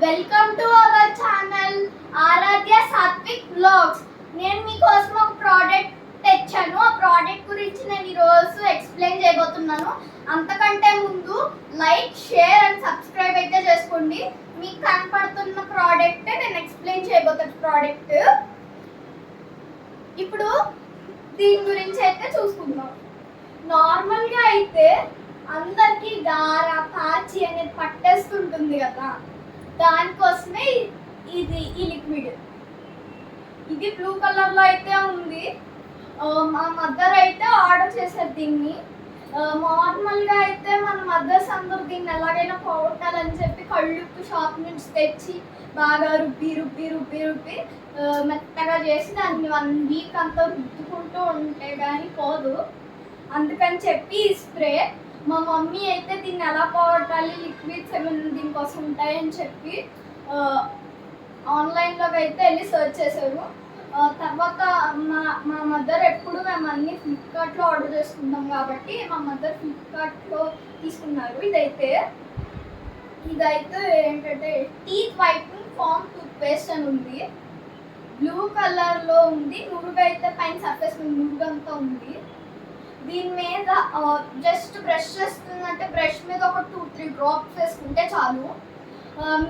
Welcome to our channel Aaradhya Satvik vlogs. నేను మీకోసం ఒక ప్రోడక్ట్ తెచ్చాను. ఆ ప్రోడక్ట్ గురించి నేను ఈరోజు ఎక్స్ప్లెయిన్ చేయబోతున్నాను. అంతకంటే ముందు లైక్, షేర్ అండ్ సబ్స్క్రైబ్ అయితే చేసుకోండి. మీకు కనపడుతున్న ప్రోడక్ట్ నేను ఎక్స్ప్లెయిన్ చేయబోతున్న ప్రోడక్ట్. ఇప్పుడు దీని గురించి అయితే చూసుకుందాం. నార్మల్గా అయితే అందరికీ గార పాచి అనేది పట్టేస్తుంటుంది కదా, దానికోసమే ఈ లిక్విడ్. ఇది బ్లూ కలర్లో అయితే ఉంది. మా మదర్ అయితే ఆర్డర్ చేశారు దీన్ని. నార్మల్గా అయితే మన మదర్స్ అందరూ దీన్ని ఎలాగైనా పోగొట్టాలని చెప్పి కళ్ళుప్పు షాప్ నుంచి తెచ్చి బాగా రుబ్బి రుబ్బి రుబ్బి రుబ్బి మెత్తగా చేసి దాన్ని 1 వీక్ అంతా రుద్దుకుంటూ ఉంటే కానీ పోదు. అందుకని చెప్పి ఈ స్ప్రే. మా మమ్మీ అయితే దీన్ని ఎలా పోగొట్టాలి, లిక్విడ్స్ ఏమైనా దీనికోసం ఉంటాయని చెప్పి ఆన్లైన్లోకి అయితే వెళ్ళి సర్చ్ చేశారు. తర్వాత మా మదర్ ఎప్పుడు మేము అన్ని ఫ్లిప్కార్ట్లో ఆర్డర్ చేసుకుంటాం కాబట్టి మా మదర్ ఫ్లిప్కార్ట్లో తీసుకున్నారు. ఇదైతే ఏంటంటే teeth whitening foam toothpaste అని ఉంది. బ్లూ కలర్లో ఉంది. నురుగు అయితే పైన సర్ఫేస్ నురుగంతా ఉంది. దీని మీద జస్ట్ బ్రష్ చేస్తున్నట్టే బ్రష్ మీద ఒక 2-3 డ్రాప్స్ వేసుకుంటే చాలు.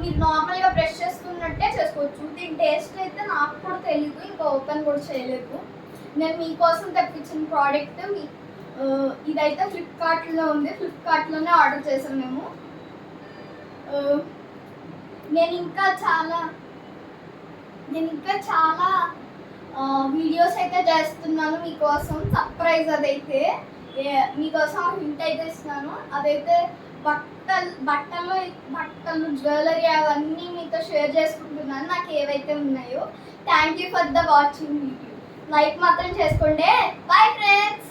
మీరు నార్మల్గా బ్రష్ చేస్తున్నట్టే చేసుకోవచ్చు. దీని టేస్ట్ అయితే నాకు కూడా తెలీదు, ఇంకా ఓపెన్ కూడా చేయలేదు. నేను మీకోసం తెప్పించిన ప్రోడక్ట్ ఇదైతే ఫ్లిప్కార్ట్లో ఉంది. ఫ్లిప్కార్ట్లోనే ఆర్డర్ చేసాం మేము. నేను ఇంకా చాలా వీడియోస్ అయితే చేస్తున్నాను మీకోసం. సర్ప్రైజ్ అదైతే మీకోసం హింట్ అయితే ఇస్తున్నాను. అదైతే బట్టలు జ్యువెలరీ అవన్నీ మీతో షేర్ చేసుకుంటున్నాను, నాకు ఏవైతే ఉన్నాయో. Thank you for the watching video. Like మాత్రం చేసుకోండి. Bye friends.